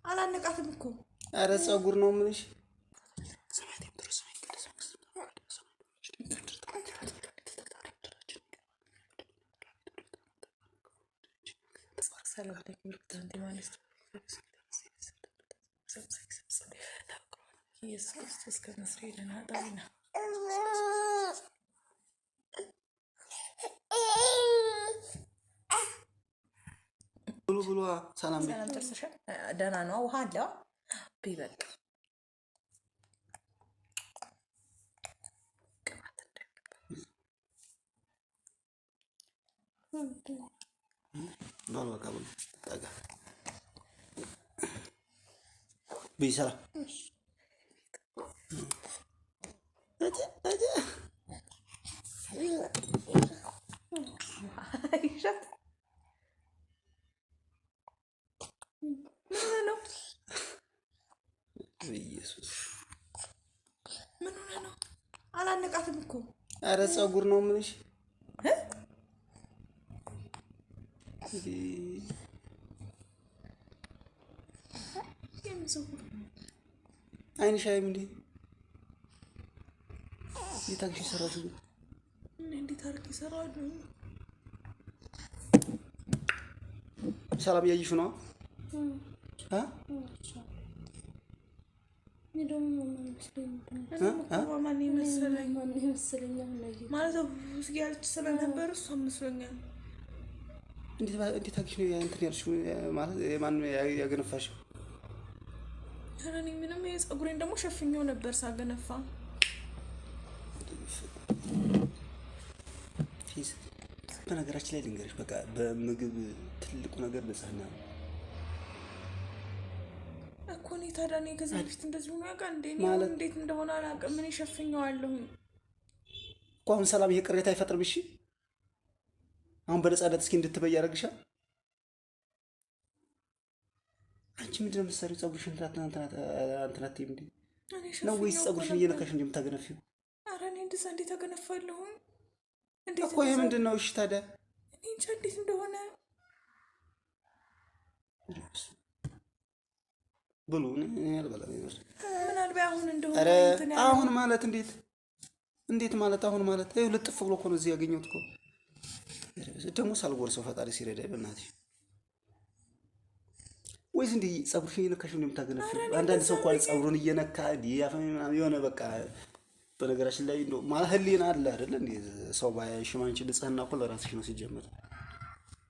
አላነቃትም እኮ ኧረ ፀጉር ነው የምልሽ ሰላም ለክብርታንቴ ማለት ኢየሱስ ክርስቶስ ከመስሪና ዳዊና ብሉ ሰላም ተርሰሻ ደህና ነው ውሃ አለ ቢበቃ ባል በቃ ብሉ ጠጋ ቢሰራ ኢየሱስ ምን ሆነ ነው አላነቃትም እኮ ኧረ ፀጉር ነው የምልሽ አይንሽ አይም እንዴ ይታክሽ ይሰራሉ እንዴት አርክ ይሰራሉ ሰላም ያይሽ ነው ማን ይመስለኝ ማለት ያልች ስለነበር እሷ መስሎኛል እንዴት አግሽ ነው እንትን ያልሽው ማለት ማን ያገነፋሽው እኔ ምንም የፀጉሬን ደግሞ ሸፍኜው ነበር ሳገነፋ ፊስ በነገራችን ላይ ልንገርሽ በቃ በምግብ ትልቁ ነገር ንጽህና ነው እኮ እኔ ታዲያ እኔ ከዚህ በፊት እንደዚህ ሆኖ ያውቃል እንዴ እንዴት እንደሆነ አላውቅም እኔ ሸፍኜዋለሁኝ እኮ አሁን ሰላም ይሄ ቅሬታ አይፈጥርም እሺ አሁን በነፃነት እስኪ እንድትበይ ያደርግሻል አንቺ ምንድን ነው የምትሰሪው ፀጉርሽን አንተናት እንዴ ነው ወይስ ፀጉርሽን እየነካሽ እንዴ የምታገነፊው ኧረ እኔ እንደዛ እንዴት አገነፋለሁኝ እኮ ይሄ ምንድን ነው እሺ ታዲያ እኔ እንጃ እንዴት እንደሆነ ብሉ እኔ አልበላም ምናልባት አሁን እንደሆነ ኧረ አሁን ማለት እንዴት ማለት አሁን ማለት ይኸው ልጥፍ ብሎ እኮ ነው እዚህ ያገኘሁት እኮ ደግሞ ሳልጎርሰው ፈጣሪ ሲረዳኝ በእናትሽ ወይስ እንዴ ፀጉርሽን እየነካሽ ነው የምታገነፊው አንዳንድ ሰው እንኳን ፀጉሩን እየነካ ያፈም ምናምን የሆነ በቃ በነገራችን ላይ እንደው ማለት ህሊና አለ አይደል እንዴ ሰው ባይሽማንቺ ንጽህና እኮ ለራስሽ ነው ሲጀመር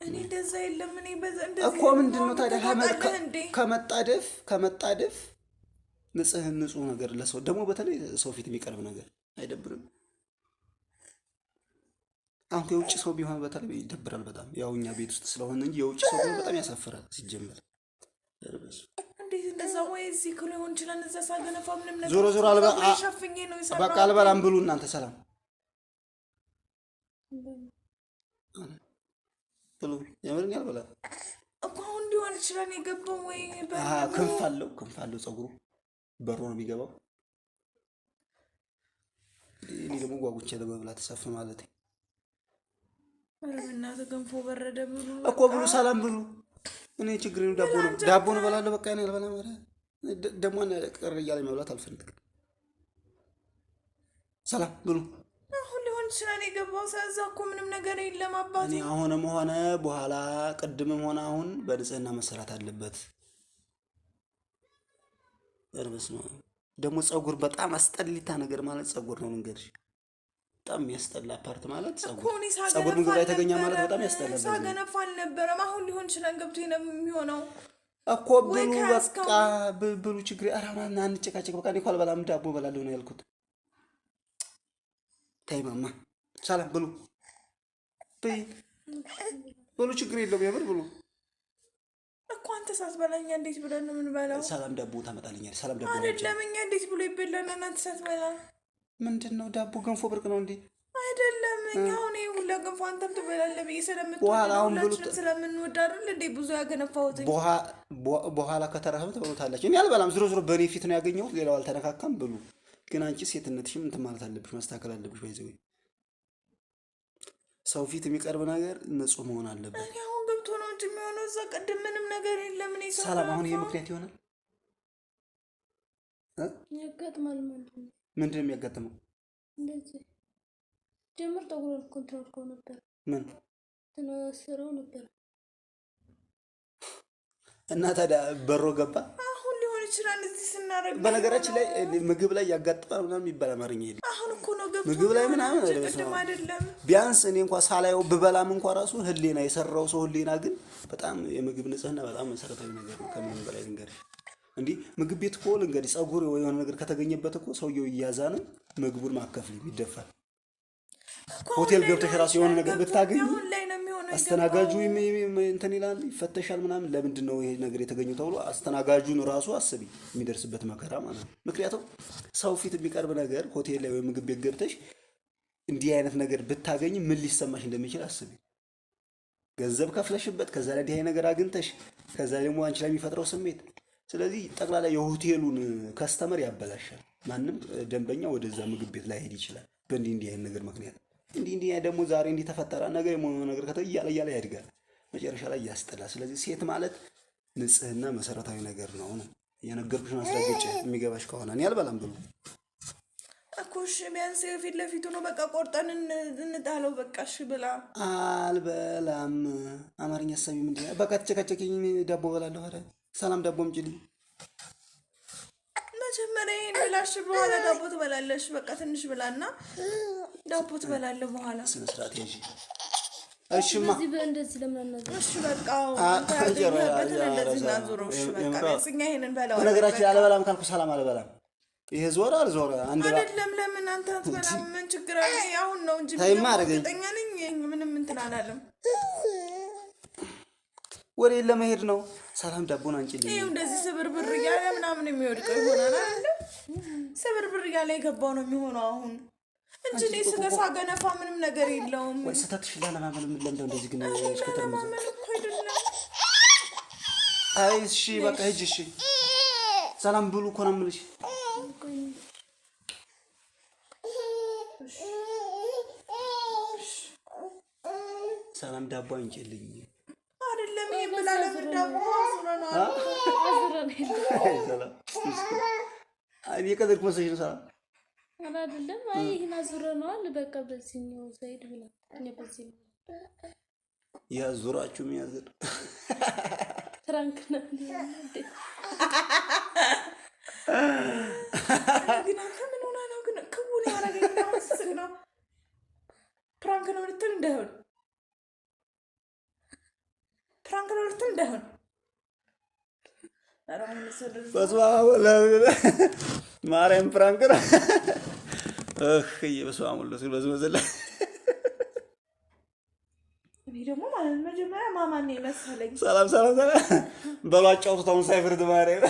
እኔ እንደዛ የለም እኔ እንደዚህ እኮ ምንድነው ታዲያ ከመጣደፍ ንጹህ ነገር ለሰው ደግሞ በተለይ ሰው ፊት የሚቀርብ ነገር አይደብርም አሁን የውጭ ሰው ቢሆን በተለይ ይደብራል በጣም ያው እኛ ቤት ውስጥ ስለሆነ እንጂ የውጭ ሰው በጣም ያሳፍራል ሲጀመር እንዴት እንደዛ ወይ እዚህ ከሆነ ይችላል እዛ ሳገነፋ ምንም ነገር ዞሮ ሸፍኜ ነው ይሰራው በቃ አልበላም ብሉ እናንተ ሰላም ብሉ የምርን ያልበላል እኮ አሁን ሊሆን ይችላል የገባው ወይ ክንፍ አለው ፀጉሩ በሮ ነው የሚገባው እኔ ደግሞ ጓጉቼ ለመብላት ተሰፍ ማለት እና ተገንፎ በረደ ብሉ እኮ ብሉ ሰላም ብሉ እኔ ችግር ነው ዳቦ ነው በላለሁ በቃ እኔ አልበላም ኧረ ደግሞ ቀር እያለኝ መብላት አልፈልግም ሰላም ብሉ አሁን ሊሆን ይችላል የገባው ሳዛ እኮ ምንም ነገር የለም አባቴ እኔ አሁንም ሆነ በኋላ ቅድምም ሆነ አሁን በንጽህና መሰራት አለበት እርብስ ነው ደግሞ ፀጉር በጣም አስጠሊታ ነገር ማለት ፀጉር ነው እንግዲህ በጣም የሚያስጠላ ፓርት ማለት ፀጉር ምግብ ላይ ተገኘ ማለት በጣም ያስጠላል ሳገነፋ አልነበረም አሁን ሊሆን ይችላል ገብቶኝ ነው የሚሆነው እኮ ብሉ በቃ ብሉ ችግር አራማና አንጨቃጨቅ በቃ እኔ እኮ አልበላም ዳቦ እበላለሁ ነው ያልኩት ተይ ማማ ሰላም ብሉ ብሉ ችግር የለውም የምር ብሉ እኮ አንተ ሳትበላኛ እንዴት ብለን ነው የምንበላው ሰላም ዳቦ ታመጣልኛለህ ሰላም ዳቦ አይደለም እኛ እንዴት ብሎ ይበላል አንተ ሳትበላ ምንድነው ዳቦ ገንፎ ብርቅ ነው እንዴ አይደለም እኛ አሁን ሁላ ገንፎ አንተም ትበላለህ ብዬ ስለምትወድ ስለምንወድ አይደል እንዴ ብዙ ያገነፋሁት በኋላ ከተረፈም ትበሉታላችሁ እኔ አልበላም ዝሮ በኔ ፊት ነው ያገኘሁት ሌላው አልተነካካም ብሉ ግን አንቺ ሴትነትሽም እንትን ማለት አለብሽ ማስተካከል አለብሽ ባይዘው ሰው ፊት የሚቀርብ ነገር ንጹህ መሆን አለበት እኔ አሁን ገብቶ ነው እንጂ የሚሆነው እዛ ቀደም ምንም ነገር የለም እኔ ሰላም አሁን ይሄ ምክንያት ይሆናል ያጋጥማል ማለት ነው። ምንድን ነው የሚያጋጥመው? እንደዚህ ጀምር ጠጉር ኮንትሮል ኮ ነበር ምን ተነስረው ነበር እና ታዲያ በሮ ገባ። አሁን ሊሆን ይችላል እዚህ ስናረግ። በነገራችን ላይ ምግብ ላይ ያጋጥማል ምናምን የሚባል አማርኛ የለም። አሁን እኮ ነው ገብቶ ምግብ ላይ ምናምን አይደለም። ቢያንስ እኔ እንኳን ሳላየው ብበላም እንኳን ራሱ ህሊና የሰራው ሰው ህሊና ግን በጣም የምግብ ንጽህና በጣም መሰረታዊ ነገር ነው። ከምንም በላይ ልንገርህ እንዲህ ምግብ ቤት እኮ ልንገርህ ጸጉር የሆነ ነገር ከተገኘበት እኮ ሰውየው እያዛነ ምግቡን ማከፍል ይደፋል። ሆቴል ገብተሽ ራሱ የሆነ ነገር ብታገኝ አስተናጋጁ እንትን ይላል ይፈተሻል ምናምን። ለምንድን ነው ይሄ ነገር የተገኘው ተብሎ አስተናጋጁን ራሱ አስቢ የሚደርስበት መከራ ማለት ነው። ምክንያቱም ሰው ፊት የሚቀርብ ነገር ሆቴል ላይ ወይም ምግብ ቤት ገብተሽ እንዲህ አይነት ነገር ብታገኝ ምን ሊሰማሽ እንደሚችል አስቢ። ገንዘብ ከፍለሽበት ከዛ ላይ እንዲህ አይነት ነገር አግኝተሽ ከዛ ደግሞ አንቺ ላይ የሚፈጥረው ስሜት። ስለዚህ ጠቅላላ የሆቴሉን ከስተመር ያበላሻል። ማንም ደንበኛ ወደዛ ምግብ ቤት ላይ ሄድ ይችላል በእንዲህ አይነት ነገር ምክንያት። እንዲህ ደግሞ ዛሬ እንዲህ ተፈጠረ ነገር የሆነ ነገር እያለ ያድጋል መጨረሻ ላይ ያስጠላል። ስለዚህ ሴት ማለት ንጽህና መሰረታዊ ነገር ነው ነው የነገርኩሽ። ማስረገጭ የሚገባሽ ከሆነ እኔ አልበላም ብሎ እኮሽ ቢያንስ ፊት ለፊቱ ነው በቃ ቆርጠን እንጣለው በቃ እሺ ብላ አልበላም። አማርኛ ሰሚ ምንድን ነው በቃ ተጨቃጨቂኝ። ዳቦ በላለሁ። ኧረ ሰላም ዳቦ አምጪልኝ። መጀመሪያ ይሄን ብላሽ በኋላ ዳቦ ትበላለሽ። በቃ ትንሽ ብላና ዳቦ ትበላለህ በኋላ ስነ ስርዓት እንጂ። እሺማ እንደዚህ ለምን አናገር? እሺ በቃ እንደዚህ እናዙረው። እሺ በቃ እኛ ይሄንን በላው። በነገራችን አልበላም ካልኩ ሰላም አልበላም። ይሄ ዞረ አልዞረ አንድ አይደለም። ለምን አንተ አትበላም? ምን ችግር አለ? አሁን ነው እንጂ እርግጠኛ ነኝ ምንም እንትን አላለም። ወሬ ለመሄድ ነው። ሰላም ዳቦን አንቺልኝ። ይሄው እንደዚህ ስብርብር እያለ ምናምን የሚወድቀው ይሆናል አይደል? ስብርብር እያለ የገባው ነው የሚሆነው አሁን እንጂ እኔ ስገሳ ገነፋ ምንም ነገር የለውም። ወይ ስተትሽ ለማመን ምን ለምደው እንደዚህ ግን እስከተር ነው እኮ አይደለም። አይ እሺ በቃ ሂጂ። እሺ ሰላም ብሉ እኮ ነው የምልሽ። ሰላም ዳቦ አንቺልኝ አይደለም ይብላለም ዳቦ አዝረና ሰላም አይ የከደርኩ መስሎሽ ነው። ሰላም አይደለም። አይ ይሄን አዝረናል በቃ በዚህኛው ሳይድ ብላ እኔ በዚህ ያዙራችሁ የሚያዝር ፍራንክ ነው ግን አንተ ምን ሆነ ነው ግን ከቡን ያረጋግጥ መስስግ ነው ፍራንክ ነው ልትል እንዳይሆን ፍራንክ ነው ልትል እንዳይሆን አራም መስደር በስዋው ማርያም ፍራንክ ነው በስዋው ለሱ በዝመዘላ እኔ ደግሞ ማለት መጀመሪያ ማማን ነው መሰለኝ። ሰላም በሏጫው ተውን ሳይፍርድ ማርያም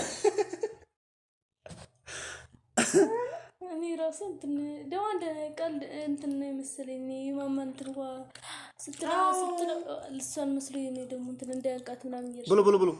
እኔ ራሴ እንትን ደው አንድ ቀልድ እንትን ነው መሰለኝ ማማን ትርዋ ስትራ ልሷን መስሎኝ እኔ ደግሞ እንትን እንዳያልቃት ምናምን ይርሽ ብሎ